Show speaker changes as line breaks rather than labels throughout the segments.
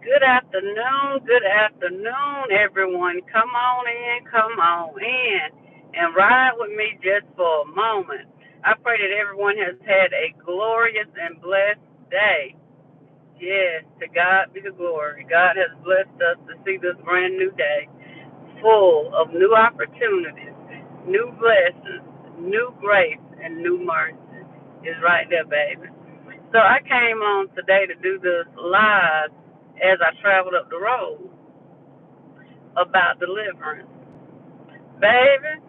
Good afternoon, everyone. Come on in, and ride with me just for a moment. I pray that everyone has had a glorious and blessed day. Yes, to God be the glory. God has blessed us to see this brand new day, full of new opportunities, new blessings, new grace, and new mercy. It's right there, baby. So I came on today to do this live as I traveled up the road about deliverance. Baby,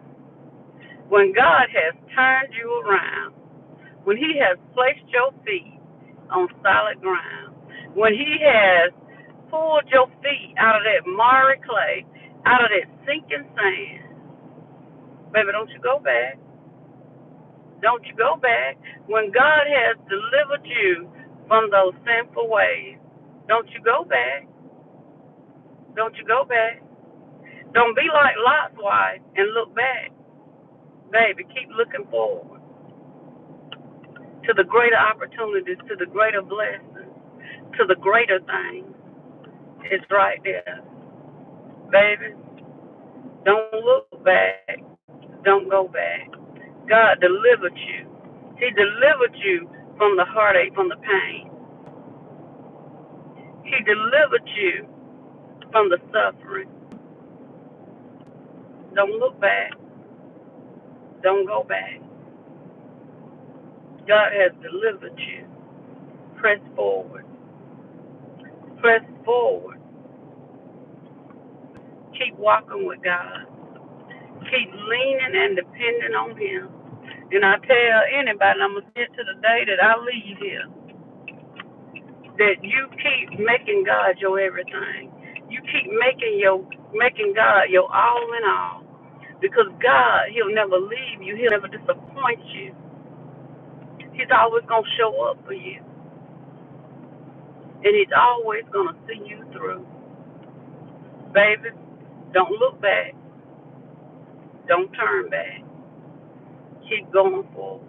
when God has turned you around, when He has placed your feet on solid ground, when He has pulled your feet out of that miry clay, out of that sinking sand, baby, don't you go back. Don't you go back. When God has delivered you from those sinful ways, don't you go back. Don't you go back. Don't be like Lot's wife and look back. Baby, keep looking forward to the greater opportunities, to the greater blessings, to the greater things. It's right there. Baby, don't look back. Don't go back. God delivered you. He delivered you from the heartache, from the pain. He delivered you from the suffering. Don't look back. Don't go back. God has delivered you. Press forward. Press forward. Keep walking with God. Keep leaning and depending on Him. And I tell anybody, I'm going to get to the day that I leave here, that you keep making God your everything. You keep making God your all in all. Because God, He'll never leave you. He'll never disappoint you. He's always going to show up for you. And He's always going to see you through. Baby, don't look back. Don't turn back. Keep going forward.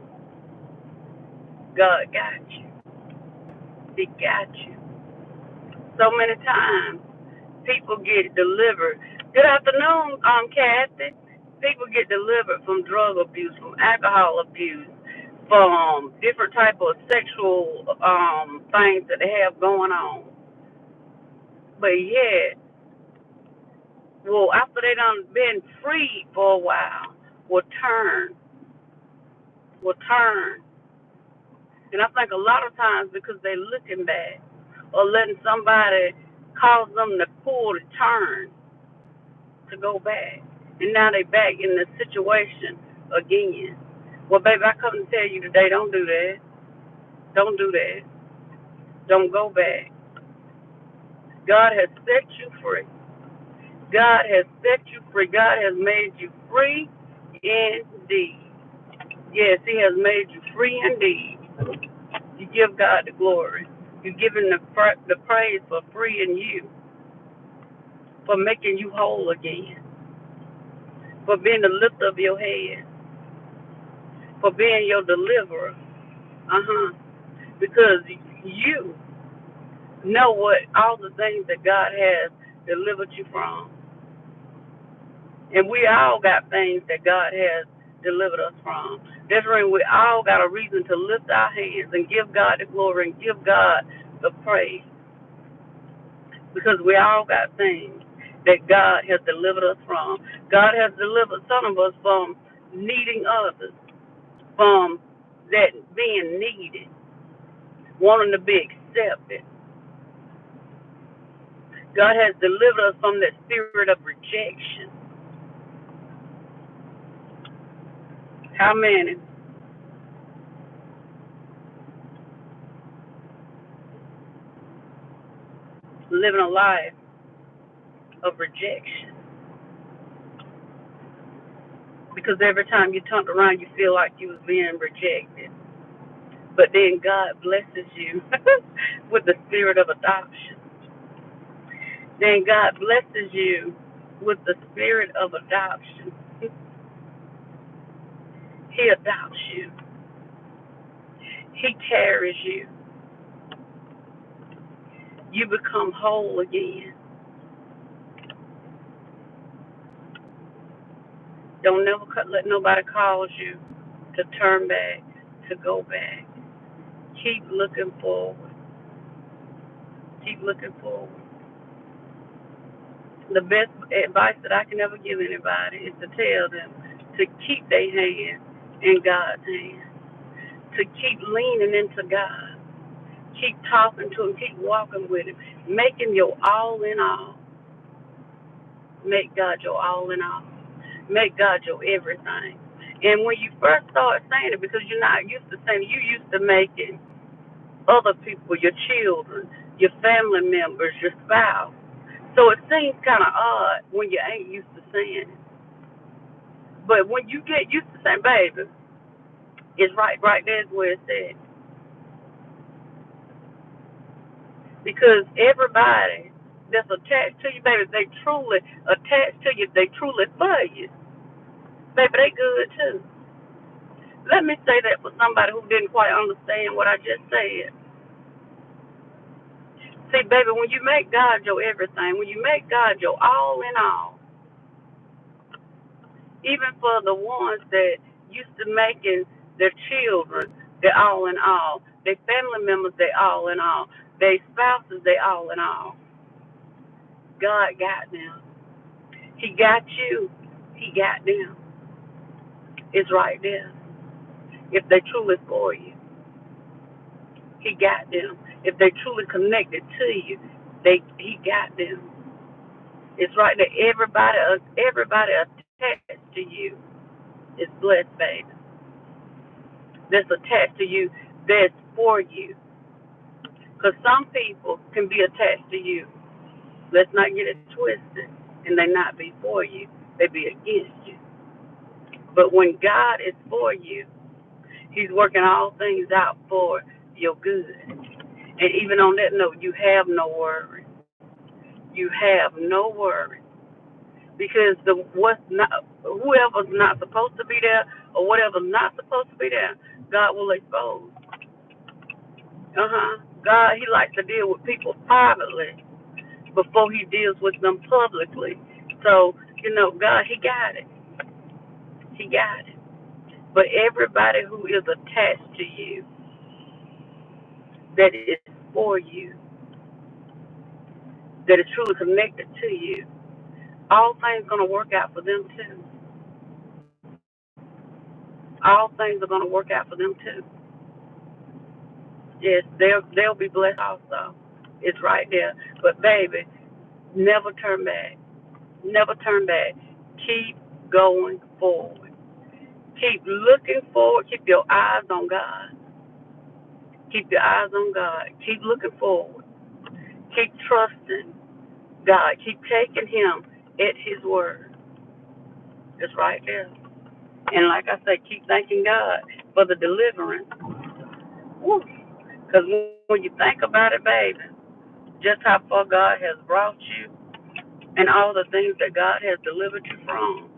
God got you. He got you. So many times, people get delivered. Good afternoon, Kathy. People get delivered from drug abuse, from alcohol abuse, from different type of sexual things that they have going on. But yet, well, after they done been freed for a while, will turn, will turn. And I think a lot of times because they looking back or letting somebody cause them to pull the turn to go back. And now they back in the situation again. Well, baby, I come to tell you today, don't do that. Don't do that. Don't go back. God has set you free. God has set you free. God has made you free indeed. Yes, He has made you free indeed. You give God the glory. You give Him the praise for freeing you, for making you whole again, for being the lift of your head, for being your deliverer. Because you know what all the things that God has delivered you from. And we all got things that God has delivered us from. That's right, we all got a reason to lift our hands and give God the glory and give God the praise. Because we all got things that God has delivered us from. God has delivered some of us from needing others, from that being needed, wanting to be accepted. God has delivered us from that spirit of rejection. How many? Living a life of rejection. Because every time you turn around, you feel like you was being rejected. But then God blesses you with the spirit of adoption. Then God blesses you with the spirit of adoption. He adopts you. He carries you. you become whole again. Don't never let nobody cause you to turn back, to go back. Keep looking forward. Keep looking forward. The best advice that I can ever give anybody is to tell them to keep their hand in God's hand, to keep leaning into God, keep talking to Him, keep walking with Him, make Him your all in all. Make God your all in all. Make God your everything. And when you first start saying it, because you're not used to saying it, you used to making other people, your children, your family members, your spouse. So it seems kind of odd when you ain't used to saying it. But when you get used to saying, baby, it's right there's where it's at. Because everybody that's attached to you, baby, they truly attached to you, they truly love you. Baby, they good too. Let me say that for somebody who didn't quite understand what I just said. See, baby, when you make God your everything, when you make God your all in all, even for the ones that used to making their children their all in all, their family members their all in all, their spouses their all in all, God got them. He got you. He got them. It's right there. If they truly for you, He got them. If they truly connected to you, He got them. It's right there. Everybody attached to you is blessed, baby. That's attached to you. That's for you. Because some people can be attached to you. Let's not get it twisted. And they not be for you. They be against you. But when God is for you, He's working all things out for your good. And even on that note, you have no worry. You have no worry. Because whoever's not supposed to be there or whatever's not supposed to be there, God will expose. God, He likes to deal with people privately before He deals with them publicly. So, God, He got it. He got it. But everybody who is attached to you, that is for you, that is truly connected to you, all things are going to work out for them too. All things are going to work out for them too. Yes, they'll be blessed also. It's right there. But baby, never turn back. Never turn back. Keep going forward. Keep looking forward. Keep your eyes on God. Keep your eyes on God. Keep looking forward. Keep trusting God. Keep taking Him at His word. It's right there. And like I say, keep thanking God for the deliverance. Because when you think about it, baby, just how far God has brought you and all the things that God has delivered you from,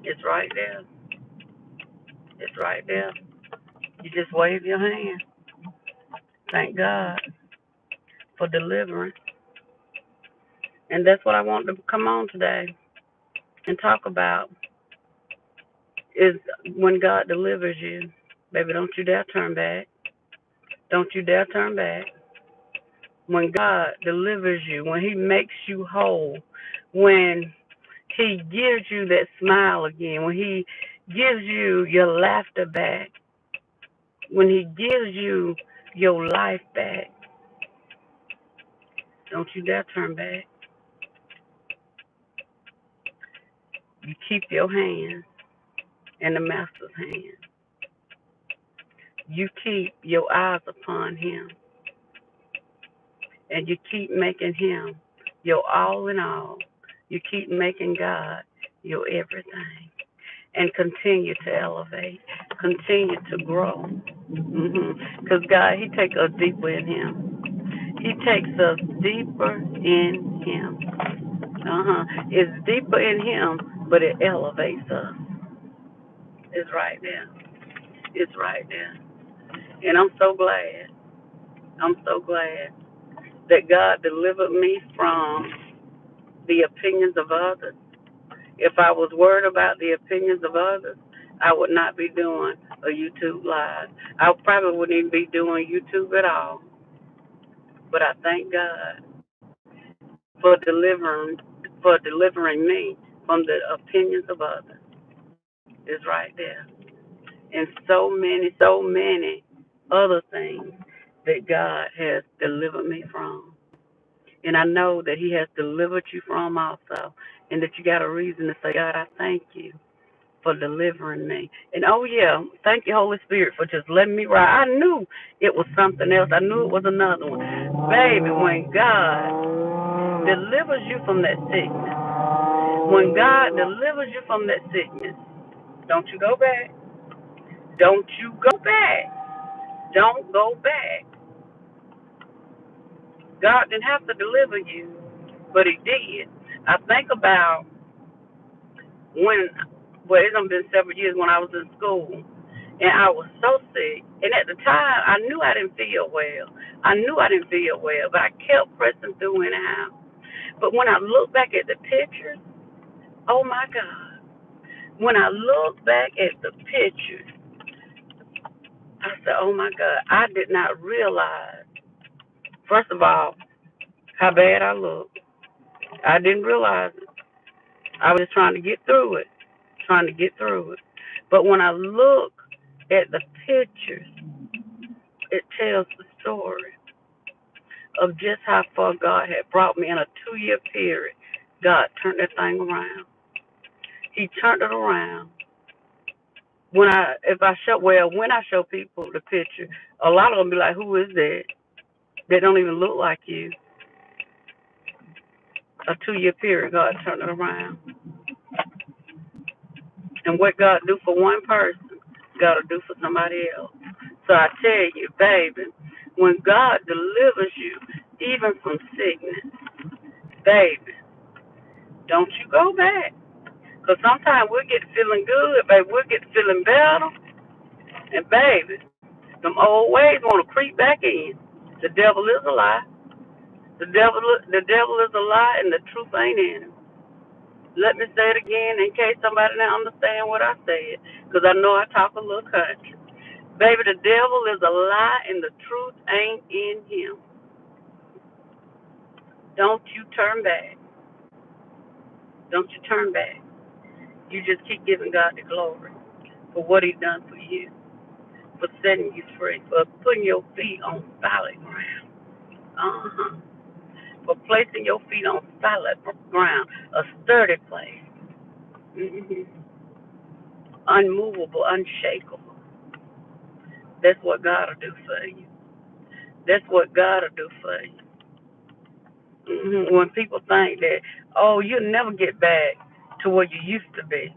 it's right there. It's right there. You just wave your hand. Thank God for deliverance. And that's what I want to come on today and talk about is when God delivers you. Baby, don't you dare turn back. Don't you dare turn back. When God delivers you, when He makes you whole, when He gives you that smile again, when He gives you your laughter back, when He gives you your life back, don't you dare turn back. You keep your hand in the Master's hand. You keep your eyes upon Him, and you keep making Him your all in all. You keep making God your everything, and continue to elevate, continue to grow. Because God, He takes us deeper in Him. He takes us deeper in Him. It's deeper in Him, but it elevates us. It's right there. It's right there. And I'm so glad. I'm so glad that God delivered me from the opinions of others. If I was worried about the opinions of others, I would not be doing a YouTube live. I probably wouldn't even be doing YouTube at all. But I thank God for delivering me from the opinions of others. It's right there. And so many other things that God has delivered me from. And I know that He has delivered you from also, and that you got a reason to say, God, I thank you for delivering me. And oh yeah, thank you, Holy Spirit, for just letting me ride. I knew it was something else. I knew it was another one. Baby, when God delivers you from that sickness, when God delivers you from that sickness, don't you go back. Don't you go back. Don't go back. God didn't have to deliver you, but He did. I think about when, well, it's been several years when I was in school, and I was so sick. And at the time, I knew I didn't feel well. I knew I didn't feel well, but I kept pressing through anyhow. But when I look back at the pictures, oh my God. When I look back at the pictures, I said, oh my God, I did not realize, first of all, how bad I looked. I didn't realize it. I was just trying to get through it, trying to get through it. But when I look at the pictures, it tells the story of just how far God had brought me in a 2-year period. God turned that thing around. He turned it around. When I show people the picture, a lot of them be like, "Who is that?" They don't even look like you. A 2-year period, God turned it around. And what God do for one person, God will do for somebody else. So I tell you, baby, when God delivers you, even from sickness, baby, don't you go back. Because sometimes we'll get feeling good, baby. We'll get feeling better. And, baby, them old ways want to creep back in. The devil is a lie. The devil is a lie, and the truth ain't in him. Let me say it again in case somebody don't understand what I said, because I know I talk a little country. Baby, the devil is a lie, and the truth ain't in him. Don't you turn back. Don't you turn back. You just keep giving God the glory for what He done for you, for setting you free, for putting your feet on solid ground. Uh-huh. For placing your feet on solid ground, a sturdy place. Mm-hmm. Unmovable, unshakable. That's what God will do for you. That's what God will do for you. Mm-hmm. When people think that, oh, you'll never get back to where you used to be,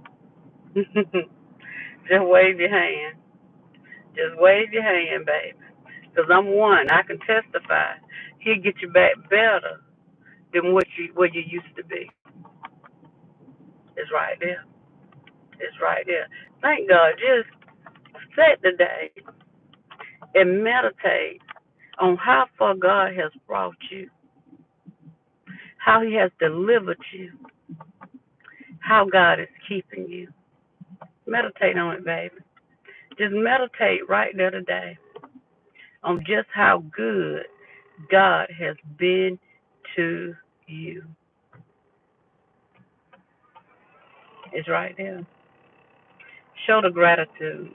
just wave your hand. Just wave your hand, baby. Because I'm one. I can testify. He'll get you back better than where you used to be. It's right there. It's right there. Thank God. Just set the day and meditate on how far God has brought you, how He has delivered you, how God is keeping you. Meditate on it, baby. Just meditate right there today on just how good God has been to you. It's right there. Show the gratitude.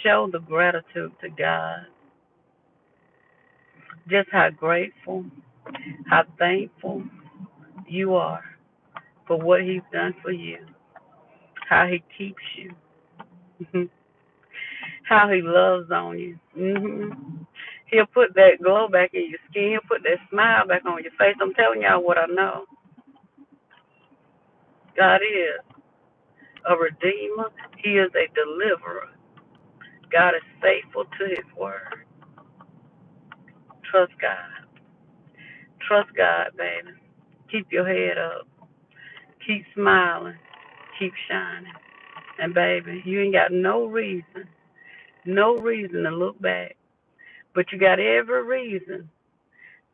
Show the gratitude to God. Just how grateful, how thankful you are for what He's done for you, how He keeps you, how He loves on you. He'll put that glow back in your skin. He'll put that smile back on your face. I'm telling y'all what I know. God is a redeemer. He is a deliverer. God is faithful to His word. Trust God. Trust God, baby. Keep your head up. Keep smiling. Keep shining. And, baby, you ain't got no reason No reason to look back. But you got every reason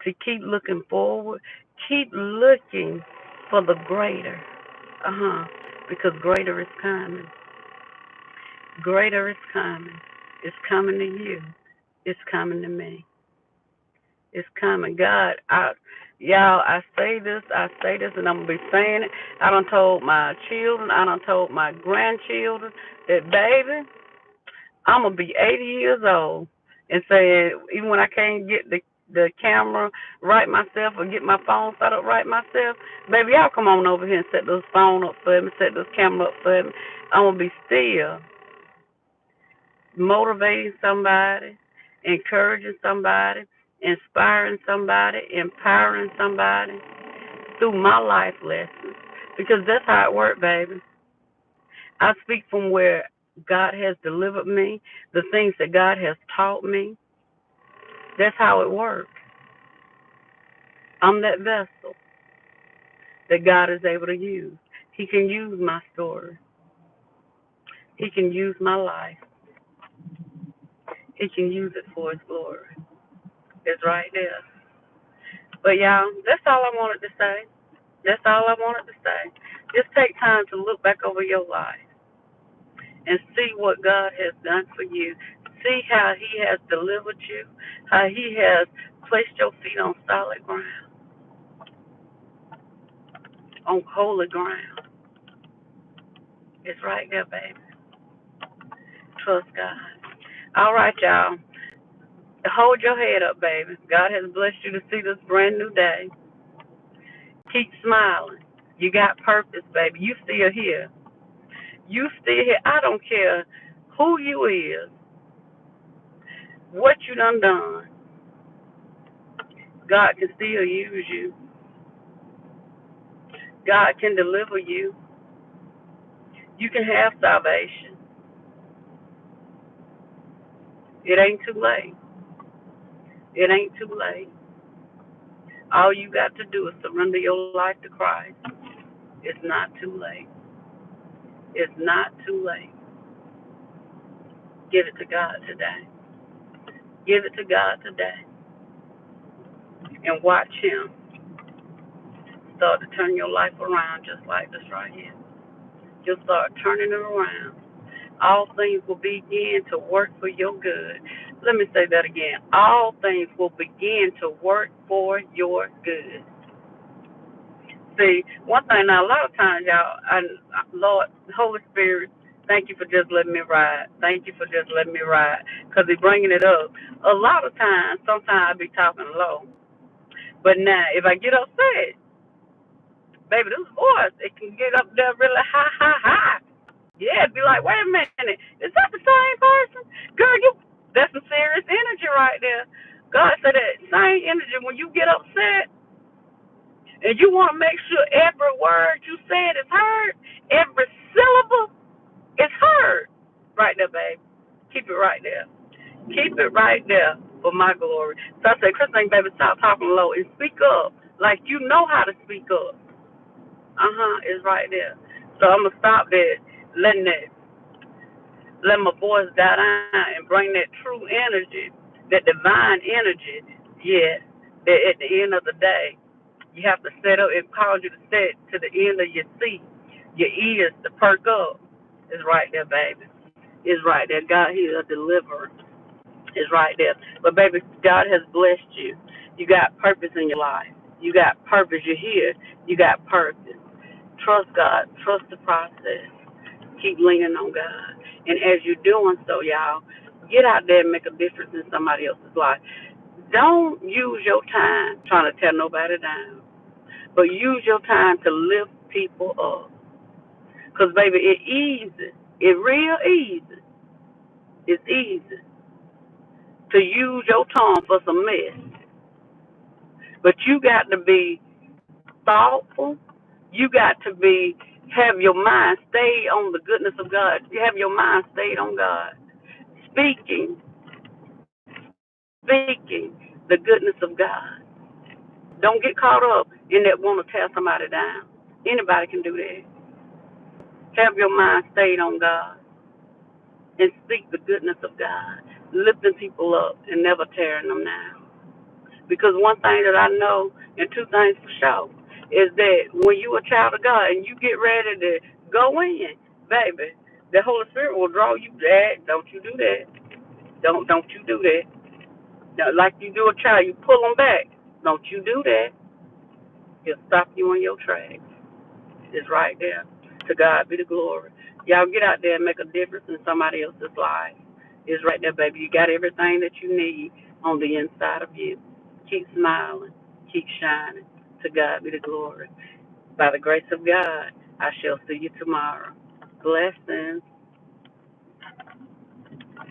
to keep looking forward. Keep looking for the greater. Because greater is coming. Greater is coming. It's coming to you. It's coming to me. It's coming. God, y'all, I say this, and I'm gonna be saying it. I done told my children, I done told my grandchildren that, baby, I'm gonna be 80 years old, and say, even when I can't get the camera right myself or get my phone set up right myself, baby, y'all come on over here and set this phone up for me, set this camera up for me. I'm gonna be still motivating somebody, encouraging somebody, inspiring somebody, empowering somebody through my life lessons. Because that's how it works, baby. I speak from where God has delivered me, the things that God has taught me. That's how it works. I'm that vessel that God is able to use. He can use my story. He can use my life. He can use it for His glory. It's right there. But y'all, that's all I wanted to say. That's all I wanted to say. Just take time to look back over your life and see what God has done for you. See how He has delivered you, how He has placed your feet on solid ground, on holy ground. It's right there, baby. Trust God. All right, y'all. Hold your head up, baby. God has blessed you to see this brand new day. Keep smiling. You got purpose, baby. You still here. You still here. I don't care who you is, what you done. God can still use you. God can deliver you. You can have salvation. It ain't too late. It ain't too late. All you got to do is surrender your life to Christ. It's not too late. It's not too late. Give it to God today. Give it to God today. And watch Him start to turn your life around just like this right here. You'll start turning it around. All things will begin to work for your good. Let me say that again. All things will begin to work for your good. See, one thing now, a lot of times, y'all, Lord, Holy Spirit, thank you for just letting me ride. Thank you for just letting me ride, because He's bringing it up. A lot of times, sometimes I be talking low. But now, if I get upset, baby, this voice, it can get up there really high, high, high. Yeah, be like, wait a minute, is that the same person? Girl, that's some serious energy right there. God said that same energy when you get upset and you want to make sure every word you said is heard, every syllable is heard. Right there, babe. Keep it right there. Keep it right there for my glory. So I said, Christine, baby, stop talking low and speak up like you know how to speak up. It's right there. So I'm going to stop that, letting that let my voice die down and bring that true energy, that divine energy. Yeah, that at the end of the day, you have to set up. It calls you to set to the end of your seat, your ears to perk up. It's right there, baby. It's right there. God, He's a deliverer. It's right there. But baby, God has blessed you. You got purpose in your life. You got purpose. You're here. You got purpose. Trust God. Trust the process. Keep leaning on God. And as you're doing so, y'all, get out there and make a difference in somebody else's life. Don't use your time trying to tear nobody down, but use your time to lift people up. Because, baby, it's easy. It's real easy. It's easy to use your tongue for some mess. But you got to be thoughtful. You got to have your mind stayed on the goodness of God. You have your mind stayed on God. Speaking the goodness of God. Don't get caught up in that want to tear somebody down. Anybody can do that. Have your mind stayed on God. and speak the goodness of God, lifting people up and never tearing them down. Because one thing that I know, and two things for sure, is that when you a child of God and you get ready to go in, baby, the Holy Spirit will draw you. Dad, don't you do that. Don't you do that. Now, like you do a child, you pull them back. Don't you do that. He'll stop you in your tracks. It's right there. To God be the glory. Y'all get out there and make a difference in somebody else's life. It's right there, baby. You got everything that you need on the inside of you. Keep smiling. Keep shining. To God be the glory. By the grace of God, I shall see you tomorrow. Blessings.